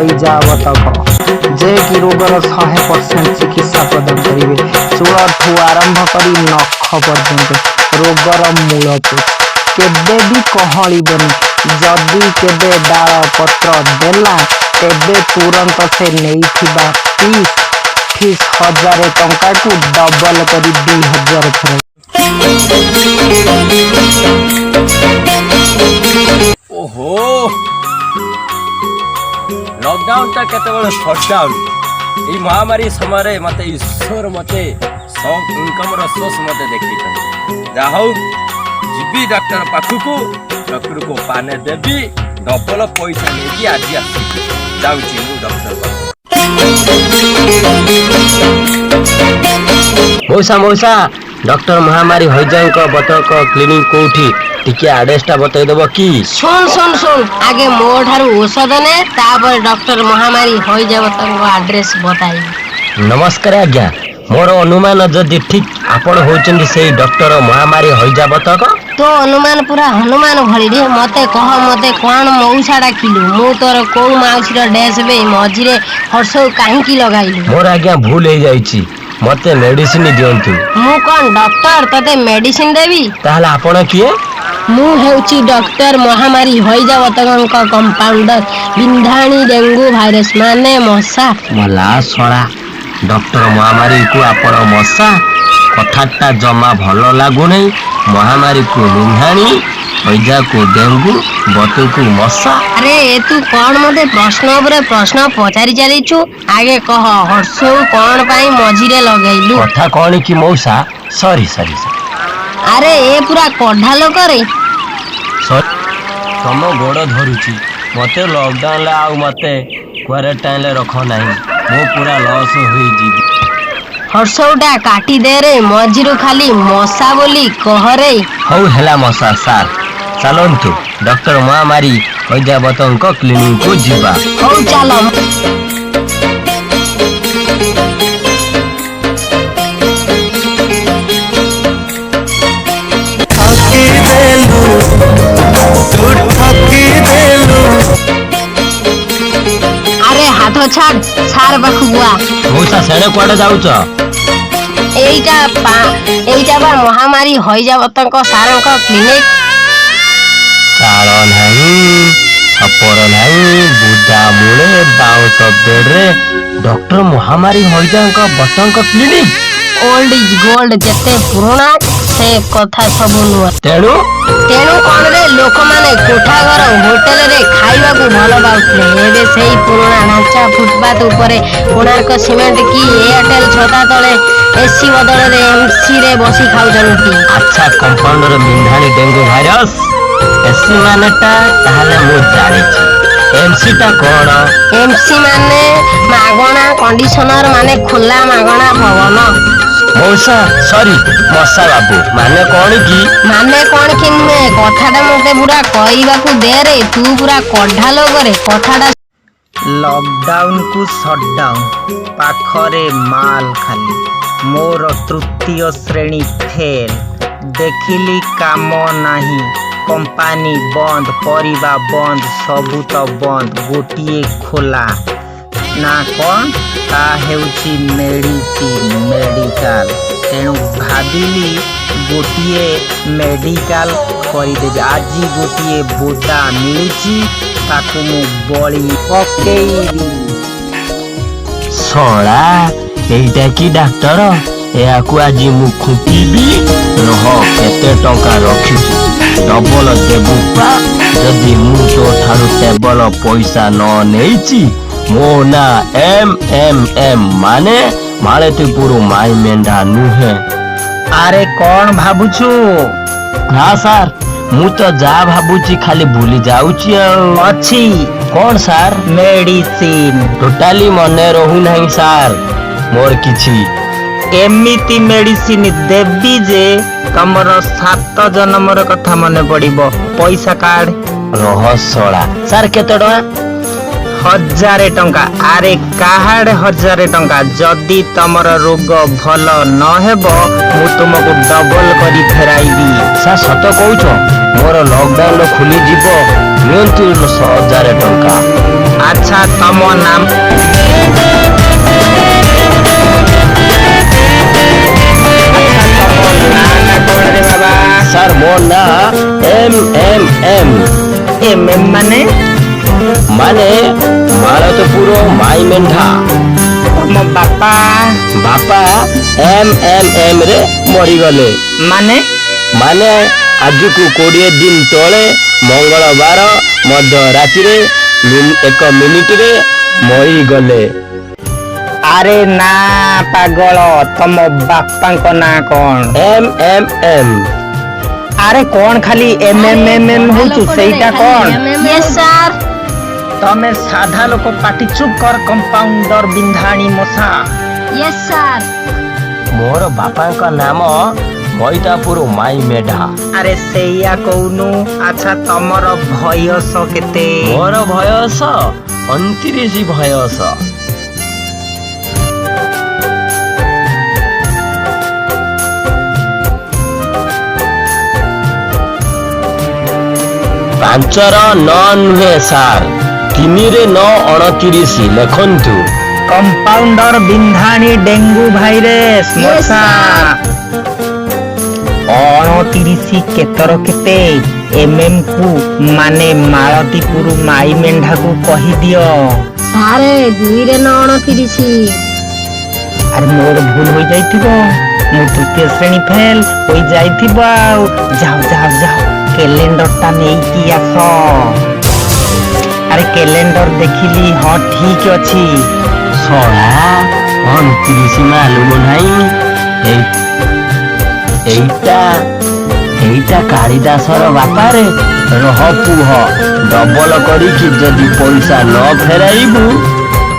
हईजा बतक जे कि रोगर 100% चिकित्सा प्रदान करेंगे। चूड़ू आरंभ कर नख पर्यंत रोगर मूल केबे भी कहलिबनी। जदि केबे डाल पत्र देला तेबे तुरंत से नहीं फीस 1000 टंका को डबल कर 2000 थर। ओहो लॉकडाउन टा केतबेले शटडाउन ई महामारी समय मते ईश्वर मते सब इनकम रो सोर्स मते देखि जा हो जीबी डॉक्टर पाखुको डॉक्टर को पाने देबी डबल पैसा लेकी आज आसी जाउची मु डॉक्टर मौसा डॉक्टर महामारी हो जाए बतक क्लिनिक कोठी टिके एड्रेसटा बतई देबो की। सुन आगे मो ठारू औषध ने तापर डॉक्टर महामारी हो जाए बतक एड्रेस बताई। नमस्कार आज्ञा मोर अनुमान जदि ठीक आपण होचंदी से डॉक्टर महामारी हो जा बतक तो अनुमान पूरा हनुमान भली रे मते कह मते कोन मौसा डाकिलु मु तोर को माउसी रो डेस बे मझिरे हर्ष काहे की लगाइलु। मोर आज्ञा भूल हो जाईची मते मेडिसिन दियंतु। मु कोन डॉक्टर तते मेडिसिन देबी ताहला आपण किए। मु हेउची डॉक्टर महामारी होई जा बतक कंपाउंडर बिंधाणी डेंगू वायरस माने मशा मला सळा डॉक्टर महामारी को आपण मशा कथाटा जमा भलो लागु नै। महामारी को बिंधाणी होइजा को डेंगू बतु को मशा। अरे तू कौन मते प्रश्न उपरे प्रश्न पचारि चलीछु आगे कह हर्ष कौन पाई मझिरे लगैलु कथा कौन की मौसा सॉरी अरे ए पूरा कढ़ा लोक रे तम गोड़ धरुची मते लॉकडाउन ला आउ मते क्वारंटाइन ले रखो नाही मो पूरा लॉस होई जीवी। हर्षौटा काटी दे रे मझिरु खाली मशा बोली कह रे हौ हेला मशा सार चलंतु डॉक्टर महामारी होइजा बतंक क्लिनिक को जीवा। हौ चलो अरे हाथ छाड़ सार बखुआ मौसा सेने कोडे जाउछ एइटा बा महामारी होई जा बतंक सारंक क्लिनिक चाल नहीं छपर नहीं बुदा मुळे बाउंस बेड रे डॉक्टर महामारी होइजा बतंक क्लिनिक ओल्ड इज गोल्ड जते पुराना से कथा सब नुआ तेणु कौन रे लोक माने कोठा घर होटल रे खाइबा को भलो बाउथले एबे सेही पुराना ढांचा फुटपाथ ऊपर कोणार्क सीमेंट की एयरटेल छता तले एसी बदल रे एमसी रे बसी खाउजनती। अच्छा कंपाउंडर बिंधाणी डेंगू वायरस एसी मानेटा ताहले मु जानिछि एमसी टा कोन एमसी माने मागणा कंडीशनर माने खुला मागणा भवन। मौसा सॉरी मौसा बाबू माने कौन की नुए कथाटा मते पूरा कहइबा को दे रे तू पूरा कढ़ा लोग रे कथाटा। लॉकडाउन को शटडाउन पाखरे माल खाली मोर तृतीय श्रेणी फेल देखिली काम नाही कंपानी बंद परिबा बंद सबू तो बंद गोटिए खोला ना कौन ता हेउची मेडिकल तेणु भाविली गोटिए मेडिकल करदेवी आज गोटिए बोदा मिलुची ताकू मु बड़ी पकेइबी। सोळा एइटा की डॉक्टर याकू आज मु खुटीबी रह केते टंका रखिछु डबल देबू पा जदि मु तो ठारू टेबल पैसा न नेइची मो ना एम माने मालेतीपुर माई मेंढा नुहे। अरे कौन भाबुछु। हाँ सार मु तो जा भाबुची खाली भूली जाउची अच्छी कौन सार मेडिसिन टोटाली मने रहू नहीं सार मोर किछि एमिति मेडिसिन देवी जे तमर 7 जन्मर कथा मने पड़िबो पैसा कार्ड रहसड़ा सार केते टका 1000 टंका। अरे कार्ड 1000 टंका जदि तमर रोग भल न हेबो मु तुमको डबल करी फेराइबी। सा सत कहूछ मोर लॉकडाउन खुली जीवो नियंतु 1000 टंका। ଆଚ୍ଛା ତମ ନାମ ସାର୍ ମୋ ନାଁ MMM ମାନେ ମାନେ ମାଳତପୁର ମାଇ ମେଣ୍ଢା। ତମ ବାପା ବାପା MMM ରେ ମରିଗଲେ। ମାନେ ମାନେ ଆଜକୁ 20 ଦିନ ତଳେ ମଙ୍ଗଳବାର ମଧ୍ୟରାତିରେ 1 ମିନିଟରେ ମରିଗଲେ। ଆରେ ନା ପାଗଳ, ତମ ବାପାଙ୍କ ନାଁ କଣ? MMM ଆରେ କଣ ଖାଲି MMM ହଉଛୁ, ସେଇଟା କଣ? Yes sir. ତମେ ସାଧା ଲୋକ, ପାଟି ଚୁପ୍ କର କମ୍ପାଉଣ୍ଡର ବିନ୍ଧାଣୀ ମଶା। Yes sir. ମୋର ବାପାଙ୍କ ନାମ ମଇତାପୁର ମାଇ ମେଢା। ଆରେ ସେଇଆ କହୁନୁ। ଆଚ୍ଛା ତମର ବୟସ କେତେ? ମୋର ବୟସ 29 ବୟସ। ପାଞ୍ଚର 9 ନୁହେଁ ସାର୍, 3ରେ 9 29 ଲେଖନ୍ତୁ। କମ୍ପାଉଣ୍ଡର ବିନ୍ଧାଣୀ ଡେଙ୍ଗୁ ଭାଇରସ Yes, ମଶା। 29 କେତର କେତେ? କୁ ମାନେ ମାଳତୀପୁର ମାଇ ମେଣ୍ଢାକୁ କହିଦିଅ। ସାରେ 2ରେ 9 29। ଆରେ ମୋର ଭୁଲ ହୋଇଯାଇଥିବ, ମୁଁ ତୃତୀୟ ଶ୍ରେଣୀ ଫେଲ ହୋଇଯାଇଥିବ। ଆଉ ଯାଅ ଯାଅ ଯାଅ, କ୍ୟାଲେଣ୍ଡରଟା ନେଇକି ଆସ। ଆରେ କ୍ୟାଲେଣ୍ଡର ଦେଖିଲି, ହଁ ଠିକ ଅଛି। ଶଳା 29 ମାଲୁମ ନାହିଁ। ଏଇଟା କାଳିଦାସର ବାପାରେ। ରହ ପୁହ, ଡବଲ କରିକି ଯଦି ପଇସା ନ ଫେରାଇବୁ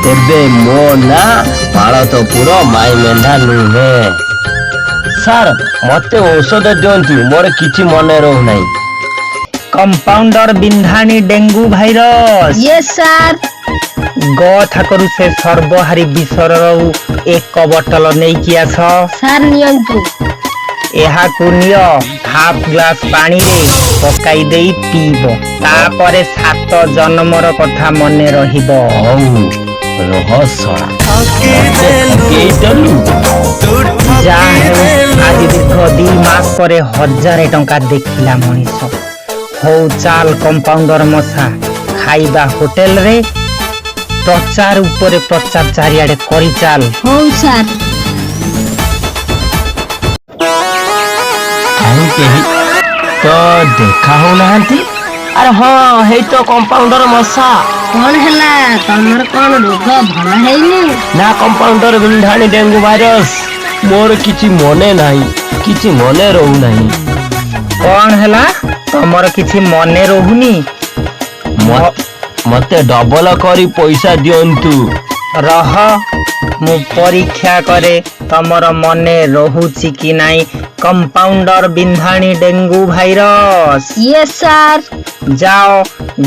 ତେବେ ମୋ ନାଁ ମାଳତପୁର ମାଇ ମେଣ୍ଢା ନୁହେଁ। ସାର୍ ମତେ ଔଷଧ ଦିଅନ୍ତୁ, ମୋର କିଛି ମନେ ରହୁନାହିଁ। କମ୍ପାଉଣ୍ଡର ବିନ୍ଧାଣୀ ଡେଙ୍ଗୁ ଭାଇରସ। Yes sir. ଗ ଥାକରୁ ସେ ସର୍ବହାରୀ ବିଷର 1 ବୋତଲ ନେଇକି ଆସ। ସାର୍ ନିଅନ୍ତୁ। ଏହାକୁ ନିଅ, ହାଫ ଗ୍ଲାସ ପାଣିରେ ପକାଇ ଦେଇ ପିଇବ। ତାପରେ 7 ଜନ୍ମର କଥା ମନେ ରହିବ। ହଉ ରହ ଶଳା, ମତେ ଠକେଇଦେଲୁ। ଯାହା ହେଉ ଆଜି ଦୀର୍ଘ 2 ମାସ ପରେ 1000 ଟଙ୍କା ଦେଖିଲା ମଣିଷ। ହଉ ଚାଲ କମ୍ପାଉଣ୍ଡର ମଶା, ଖାଇବା ହୋଟେଲରେ, ପ୍ରଚାର ଉପରେ ପ୍ରଚାର ଚାରିଆଡେ କରି ଚାଲ। ହଉ ସାର୍। କାହିଁ କେହି ତ ଦେଖା ହଉନାହାନ୍ତି। ଆରେ ହଁ, ହେଇ ତ କମ୍ପାଉଣ୍ଡର ମଶା। କଣ ହେଲା, ତମର କଣ ରୋଗ ଭଲ ହେଇନି? ନା କମ୍ପାଉଣ୍ଡର ବିନ୍ଧାଣୀ ଡେଙ୍ଗୁ ଭାଇରସ, ମୋର କିଛି ମନେ ନାହିଁ, କିଛି ମନେ ରହୁନାହିଁ। କଣ ହେଲା, ତମର କିଛି ମନେ ରହୁନି? ମତେ ଡବଲ କରି ପଇସା ଦିଅନ୍ତୁ। ରହ ମୁଁ ପରୀକ୍ଷା କରେ ତମର ମନେ ରହୁଛି କି ନାଇଁ। କମ୍ପାଉଣ୍ଡର ବିନ୍ଧାଣୀ ଡେଙ୍ଗୁ ଭାଇରସ। Yes sir. ଯାଅ,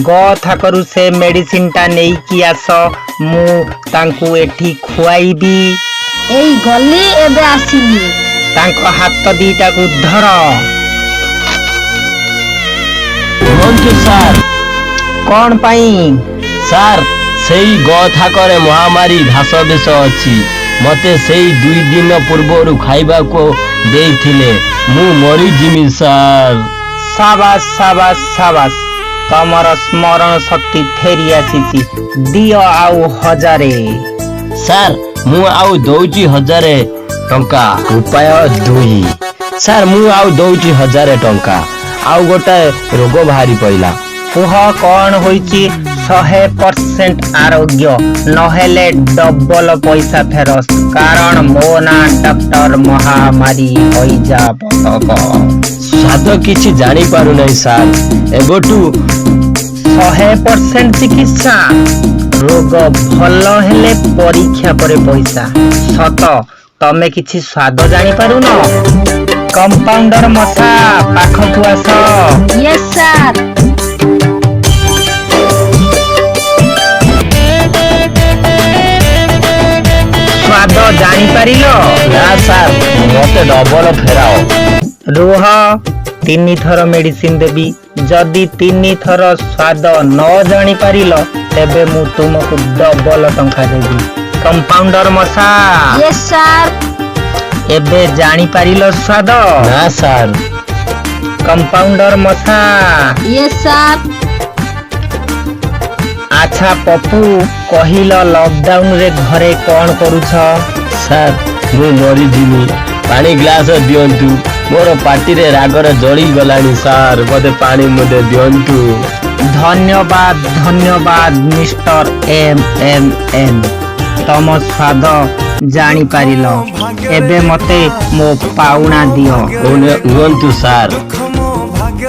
ଗ ଥାକରୁ ସେ ମେଡିସିନଟା ନେଇକି ଆସ, ମୁଁ ତାଙ୍କୁ ଏଠି ଖୁଆଇବି। ଏଇ ଗଲି, ଏବେ ଆସିଲି। ତାଙ୍କ ହାତ ଦିଟାକୁ ଧର। କୁହନ୍ତୁ ସାର୍। କଣ ପାଇଁ? ସାର୍ ସେଇ ଗ ଥାକରେ ମହାମାରୀ ଘାସ ବିଷ ଅଛି। ମତେ ସେଇ 2 ଦିନ ପୂର୍ବରୁ ଖାଇବାକୁ ଦେଇଥିଲେ, ମୁଁ ମରିଯିମି ସାର୍। ସାବାସ ସାବାସ ସାବାସ, ତମର ସ୍ମରଣ ଶକ୍ତି ଫେରି ଆସିଛି। ଦିଅ ଆଉ 1000। ସାର୍ ମୁଁ ଆଉ ଦଉଛି 1000 ଟଙ୍କା। ଉପାୟ 2। ସାର୍ ମୁଁ ଆଉ ଦଉଛି 1000 ଟଙ୍କା। ଆଉ ଗୋଟାଏ ରୋଗ ବାହାରି ପଇଲା। କୁହ କଣ ହୋଇଛି? 100% ଆରୋଗ୍ୟ, ନହେଲେ ଡବଲ ପଇସା ଫେରସ୍ତ। କାରଣ ମୋ ନାଁ ଡକ୍ଟର ମହାମାରୀ ହଇଜା ବତକ। ସ୍ୱାଦ କିଛି ଜାଣିପାରୁନାହିଁ ସାର୍। ଏବେଠୁ 100% ଚିକିତ୍ସା। ରୋଗ ଭଲ ହେଲେ ପରୀକ୍ଷା ପରେ ପଇସା। ସତ, ତମେ କିଛି ସ୍ୱାଦ ଜାଣିପାରୁନ? କମ୍ପାଉଣ୍ଡର ମଶା, ପାଖକୁ ଆସ। Yes sir. ସ୍ୱାଦ ଜାଣିପାରିଲ? ନା ସାର୍, ମତେ ଡବଲ ଫେରାଅ। ରୁହ, 3 ଥର ମେଡିସିନ ଦେବି। ଯଦି 3 ଥର ସ୍ୱାଦ ନ ଜାଣିପାରିଲ तेबे मु तुमको डबल टंका देबी। कंपाउंडर मशा यस सर। एबे जानी पारिलो स्वाद ना सार। कंपाउंडर मशा यस सर। अच्छा पप्पू कहिलो लॉकडाउन रे घरे कौन करूछ? सार मु मरी जिमी पानी ग्लास दियंतु मोर पाटी रे रागर जली गलानी सार मते पानी मते दियंतु। धन्यवाद मिस्टर एम तम स्वाद जानी पारिलो। एबे मते मो पाउना दियो। नियंतु सार।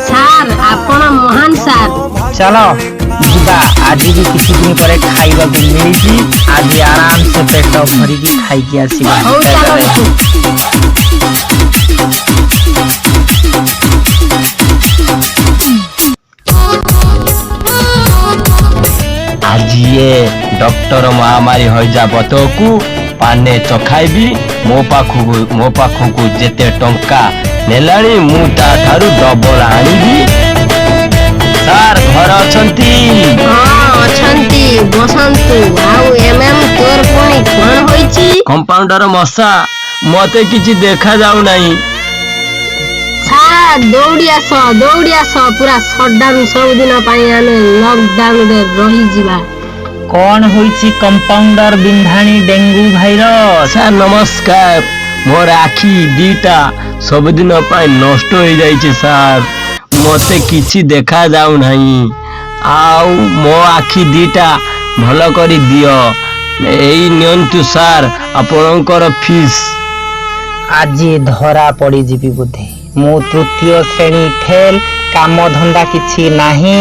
सार आपण महान सार। चलो ଯିବା ଆଜି ବି କିଛି ଦିନ ପରେ ଖାଇବାକୁ ମିଳିଛି। ଆଜି ଆରାମ ସେ ପେଟ ଭରିକି ଖାଇକି ଆସିବା। ହଉ ଚାଲନ୍ତୁ। আজি ଏ ଡକ୍ଟର ମହାମାରୀ ହଇଜା ବତକୁ ପାନେ ଚଖାଇବି। ମୋ ପାଖକୁ ଯେତେ ଟଙ୍କା ନେଲାଣି ମୁଁ ତା ଠାରୁ ଡବଲ ଆଣିବି। ସାର୍ ଘର ଅଛନ୍ତି? ହଁ ଅଛନ୍ତି ବସନ୍ତୁ। ଆଉ ଏମ୍ଏମ୍ ତୋର ପୁଣି କଣ ହୋଇଛି? କମ୍ପାଉଣ୍ଡର ମଶା ମତେ କିଛି ଦେଖା ଯାଉ ନାହିଁ। ସାର୍ ଦୌଡ଼ି ଆସ ପୁରା ସଟ୍ଡାଉନ୍ ସବୁଦିନ ପାଇଁ ଆମେ ଲକଡାଉନରେ ରହିଯିବା। କଣ ହୋଇଛି କମ୍ପାଉଣ୍ଡର ବିନ୍ଧାଣୀ ଡେଙ୍ଗୁ ଭାଇରସ? ସାର୍ ନମସ୍କାର। ମୋର ଆଖି ଦିଟା ସବୁଦିନ ପାଇଁ ନଷ୍ଟ ହେଇଯାଇଛି ସାର୍। ମତେ କିଛି ଦେଖା ଯାଉ ନାହିଁ। ଆଉ ମୋ ଆଖି ଦିଟା ଭଲ କରି ଦିଅ। ଏଇ ନିଅନ୍ତୁ ସାର୍ ଆପଣଙ୍କର ଫିସ୍। ଆଜି ଧରା ପଡ଼ିଯିବି ବୋଧେ। ମୁଁ ତୃତୀୟ ଶ୍ରେଣୀ ଫେଲ୍, କାମ ଧନ୍ଦା କିଛି ନାହିଁ।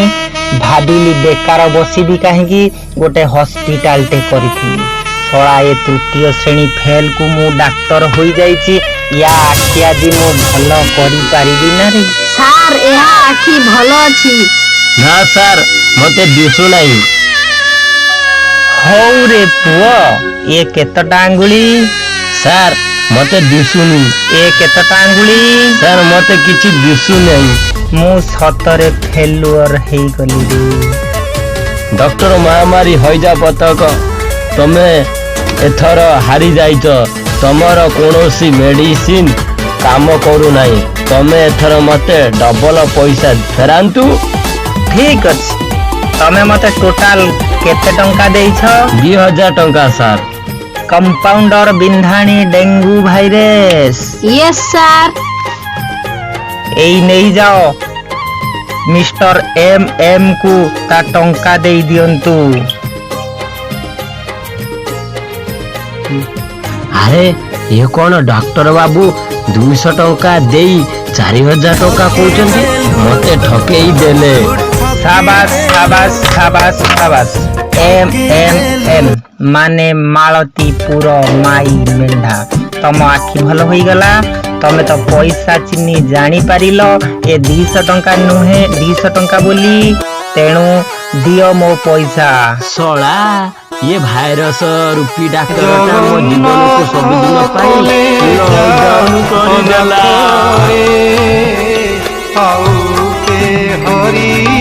ଭାବିଲି ବେକାର ବସିବି କାହିଁକି, ଗୋଟେ ହସ୍ପିଟାଲଟେ କରିଥିଲି। ଶଳା ଏ ତୃତୀୟ ଶ୍ରେଣୀ ଫେଲ୍କୁ ମୁଁ ଡାକ୍ତର ହୋଇଯାଇଛି। ୟା ଆଖି ଆଜି ମୁଁ ଭଲ କରିପାରିବି ନା ରେ? ସାର୍ ଏହା ଆଖି ଭଲ ଅଛି। ନା ସାର୍ ମତେ ଦିଶୁ ନାହିଁ। ହଉ ରେ ପୁଅ, ଏ କେତେଟା ଆଙ୍ଗୁଳି? ସାର୍ ମତେ ଦିଶୁନି। ଏ କେତେଟା ଆଙ୍ଗୁଳି? ସାର୍ ମତେ କିଛି ଦିଶୁ ନାହିଁ। ମୁଁ ସତରେ ଫେଲୁଅର ହେଇଗଲି ରେ। ଡକ୍ଟର ମହାମାରୀ ହଇଜା ପତକ ତମେ ଏଥର ହାରି ଯାଇଛ। ତମର କୌଣସି ମେଡିସିନ କାମ କରୁନାହିଁ। ତମେ ଏଥର ମତେ ଡବଲ ପଇସା ଫେରାନ୍ତୁ। ଠିକ ଅଛି, ତମେ ମତେ ଟୋଟାଲ କେତେ ଟଙ୍କା ଦେଇଛ? 2000 ଟଙ୍କା ସାର୍। कंपाउंडर बिंधाणी डेंगू भाइरस। Yes sir. एई नहीं जाओ मिस्टर एम को ता टंका दे दियंतु। अरे ये कौन डॉक्टर बाबू 200 टंका देई 4000 टंका कहउचंती मते ठकेई देले। शाबाश शाबाश शाबाश शाबाश। एम माने मालतीपुर माई मेंढा। तम आखि भल होई गला। तमे तो पैसा चिन्नी जानी पारिल ए 200 टंका नुहे 200 टंका बोली। तेणु दियो मो पैसा। सोला ये भाइरस रूपी डॉक्टरटा मो जीवन को सब दिन पाई लॉकडाउन कर देला। हरि